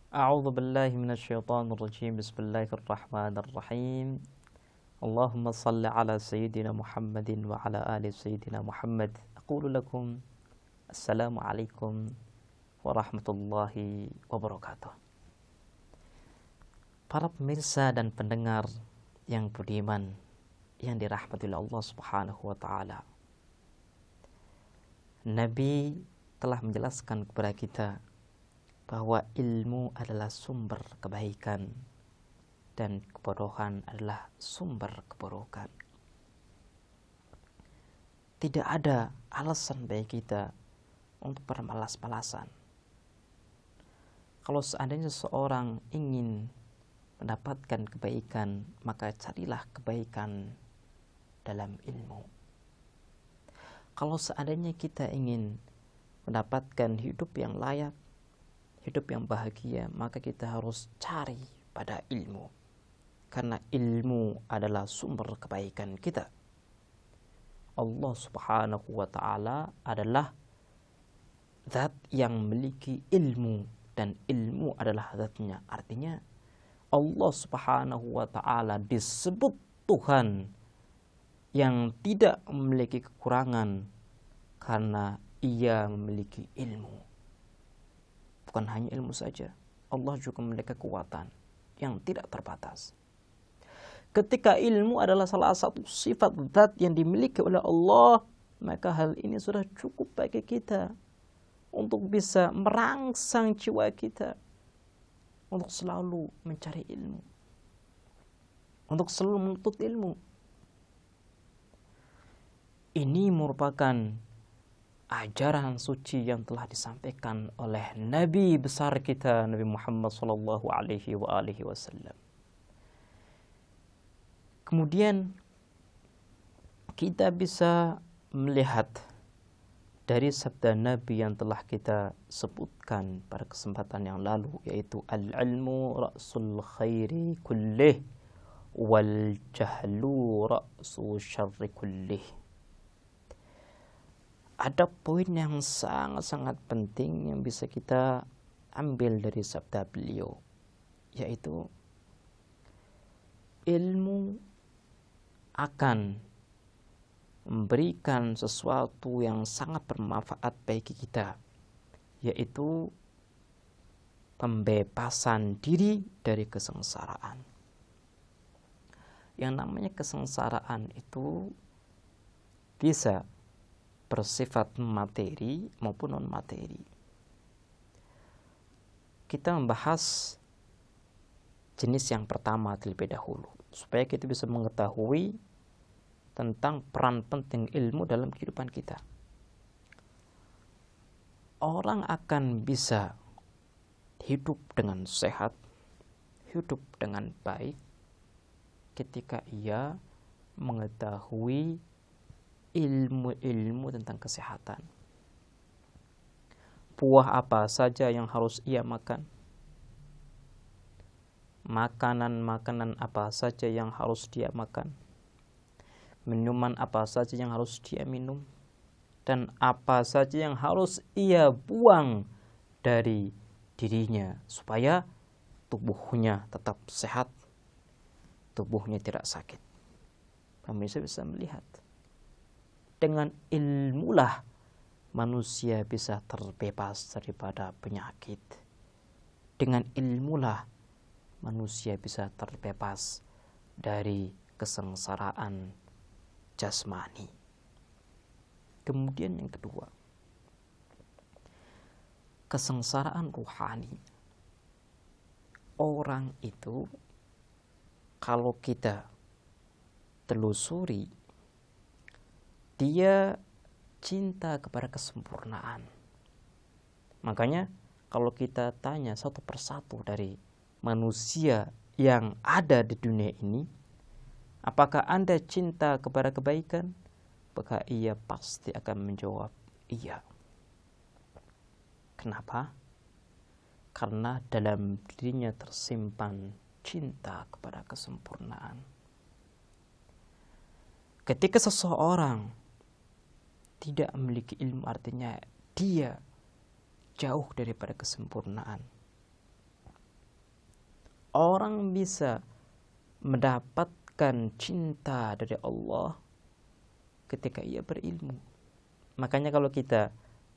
A'udzu billahi minasyaitonir rajim. Bismillahirrahmanirrahim. Allahumma salli ala sayyidina Muhammadin wa ala ali sayyidina Muhammad. Aqulu lakum assalamu alaikum warahmatullahi wabarakatuh. Para pemirsa dan pendengar yang budiman, yang dirahmati oleh Allah Subhanahu wa taala. Nabi telah menjelaskan kepada kita bahwa ilmu adalah sumber kebaikan dan kebodohan adalah sumber keburukan. Tidak ada alasan bagi kita untuk bermalas-malasan. Kalau seandainya seorang ingin mendapatkan kebaikan, maka carilah kebaikan dalam ilmu. Kalau seandainya kita ingin mendapatkan hidup yang layak, hidup yang bahagia, maka kita harus cari pada ilmu. Karena ilmu adalah sumber kebaikan kita. Allah Subhanahu wa taala adalah zat yang memiliki ilmu dan ilmu adalah zatnya. Artinya Allah Subhanahu wa taala disebut Tuhan yang tidak memiliki kekurangan karena Ia memiliki ilmu. Bukan hanya ilmu saja, Allah juga memiliki kekuatan yang tidak terbatas. Ketika ilmu adalah salah satu sifat zat yang dimiliki oleh Allah, maka hal ini sudah cukup bagi kita untuk bisa merangsang jiwa kita untuk selalu mencari ilmu, untuk selalu menuntut ilmu. Ini merupakan ajaran suci yang telah disampaikan oleh Nabi besar kita, Nabi Muhammad sallallahu alaihi wasallam. Kemudian kita bisa melihat dari sabda Nabi yang telah kita sebutkan pada kesempatan yang lalu, yaitu al-ilmu ra'sul khairi kullih wal jahlu ra'su syarri kullih. Ada poin yang sangat-sangat penting yang bisa kita ambil dari sabda beliau, yaitu ilmu akan memberikan sesuatu yang sangat bermanfaat bagi kita, yaitu pembebasan diri dari kesengsaraan. Yang namanya kesengsaraan itu bisa bersifat materi maupun non-materi. Kita membahas jenis yang pertama terlebih dahulu, supaya kita bisa mengetahui tentang peran penting ilmu dalam kehidupan kita. Orang akan bisa hidup dengan sehat, hidup dengan baik, ketika ia mengetahui ilmu-ilmu tentang kesehatan. Buah apa saja yang harus ia makan? Makanan-makanan apa saja yang harus dia makan? Minuman apa saja yang harus dia minum? Dan apa saja yang harus ia buang dari dirinya supaya tubuhnya tetap sehat, tubuhnya tidak sakit. Pemirsa bisa melihat, dengan ilmulah manusia bisa terbebas daripada penyakit. Dengan ilmulah manusia bisa terbebas dari kesengsaraan jasmani. Kemudian yang kedua, kesengsaraan ruhani. Orang itu kalau kita telusuri, dia cinta kepada kesempurnaan. Makanya kalau kita tanya satu persatu dari manusia yang ada di dunia ini, apakah Anda cinta kepada kebaikan? Maka ia pasti akan menjawab iya. Kenapa? Karena dalam dirinya tersimpan cinta kepada kesempurnaan. Ketika seseorang tidak memiliki ilmu, artinya dia jauh daripada kesempurnaan. orang bisa mendapatkan cinta dari Allah ketika ia berilmu. Makanya kalau kita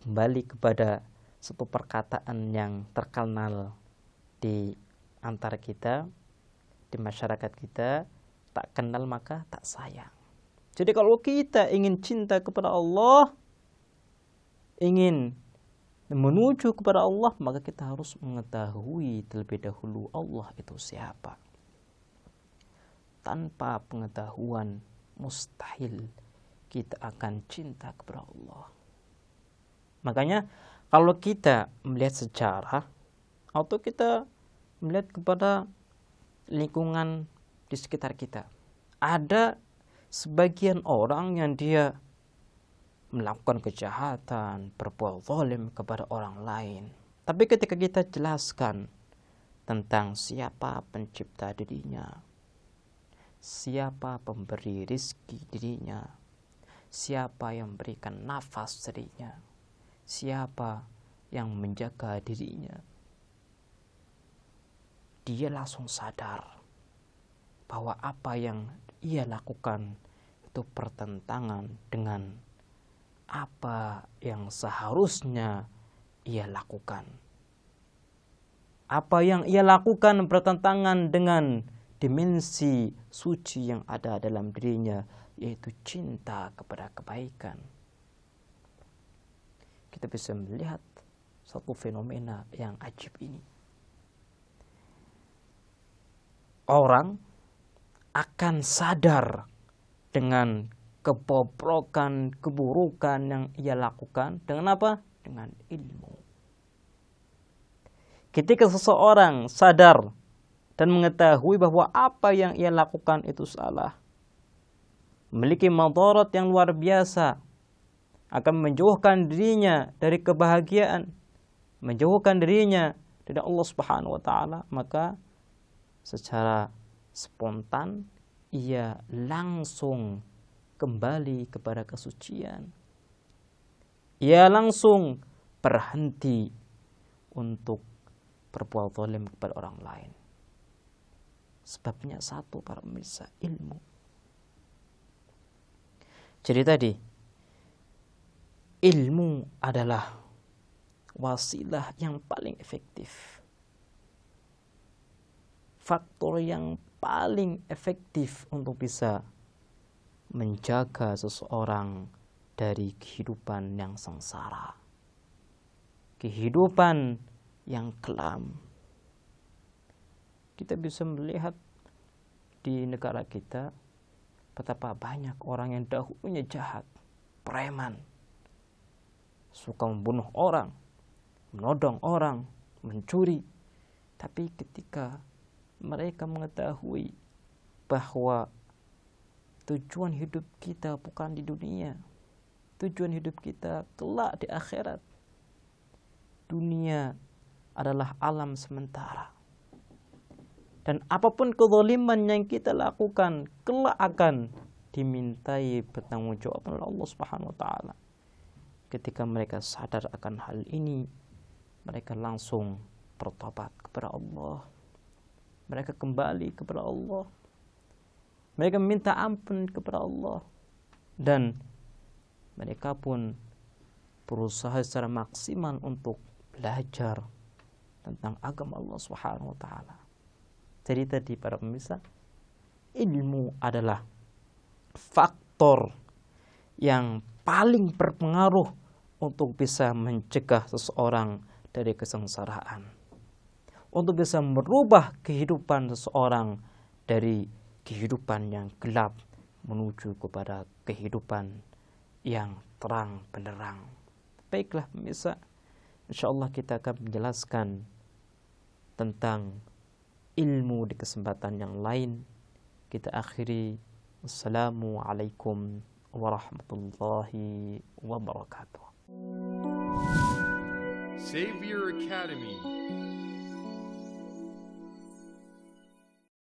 kembali kepada satu perkataan yang terkenal di antara kita, di masyarakat kita, tak kenal maka tak sayang. Jadi kalau kita ingin cinta kepada Allah, ingin menuju kepada Allah, maka kita harus mengetahui terlebih dahulu Allah itu siapa. Tanpa pengetahuan mustahil kita akan cinta kepada Allah. Makanya kalau kita melihat sejarah atau kita melihat kepada lingkungan di sekitar kita, ada sebagian orang yang dia melakukan kejahatan, berbuat zalim kepada orang lain. Tapi ketika kita jelaskan tentang siapa pencipta dirinya, siapa pemberi rizki dirinya, siapa yang memberikan nafas dirinya, siapa yang menjaga dirinya, dia langsung sadar bahwa apa yang ia lakukan itu bertentangan dengan apa yang seharusnya ia lakukan. Apa yang ia lakukan bertentangan dengan dimensi suci yang ada dalam dirinya, yaitu cinta kepada kebaikan. Kita bisa melihat satu fenomena yang ajib ini. Orang akan sadar dengan kebobrokan, keburukan yang ia lakukan. Dengan apa? Dengan ilmu. Ketika seseorang sadar dan mengetahui bahwa apa yang ia lakukan itu salah, memiliki madarat yang luar biasa, akan menjauhkan dirinya dari kebahagiaan, menjauhkan dirinya dari Allah Subhanahu wa taala, maka secara spontan ia langsung kembali kepada kesucian. Ia langsung berhenti untuk berbuat zalim kepada orang lain. Sebabnya satu, para pemirsa, ilmu. Jadi tadi, ilmu adalah wasilah yang paling efektif. Faktor yang paling efektif untuk bisa menjaga seseorang dari kehidupan yang sengsara, kehidupan yang kelam. Kita bisa melihat di negara kita betapa banyak orang yang dahulunya jahat, preman, suka membunuh orang, menodong orang, mencuri. Tapi ketika mereka mengetahui bahwa tujuan hidup kita bukan di dunia, tujuan hidup kita kelak di akhirat. Dunia adalah alam sementara. Dan apapun kezaliman yang kita lakukan kelak akan dimintai pertanggungjawaban oleh Allah Subhanahu wa taala. Ketika mereka sadar akan hal ini, mereka langsung bertobat kepada Allah. Mereka kembali kepada Allah. Mereka meminta ampun kepada Allah. Dan mereka pun berusaha secara maksimal untuk belajar tentang agama Allah Subhanahu wa taala. Jadi tadi para pemirsa, ilmu adalah faktor yang paling berpengaruh untuk bisa mencegah seseorang dari kesengsaraan, untuk bisa merubah kehidupan seseorang dari kehidupan yang gelap menuju kepada kehidupan yang terang benderang. Baiklah pemirsa, insyaallah kita akan menjelaskan tentang ilmu di kesempatan yang lain. Kita akhiri. Wassalamualaikum warahmatullahi wabarakatuh. Savior Academy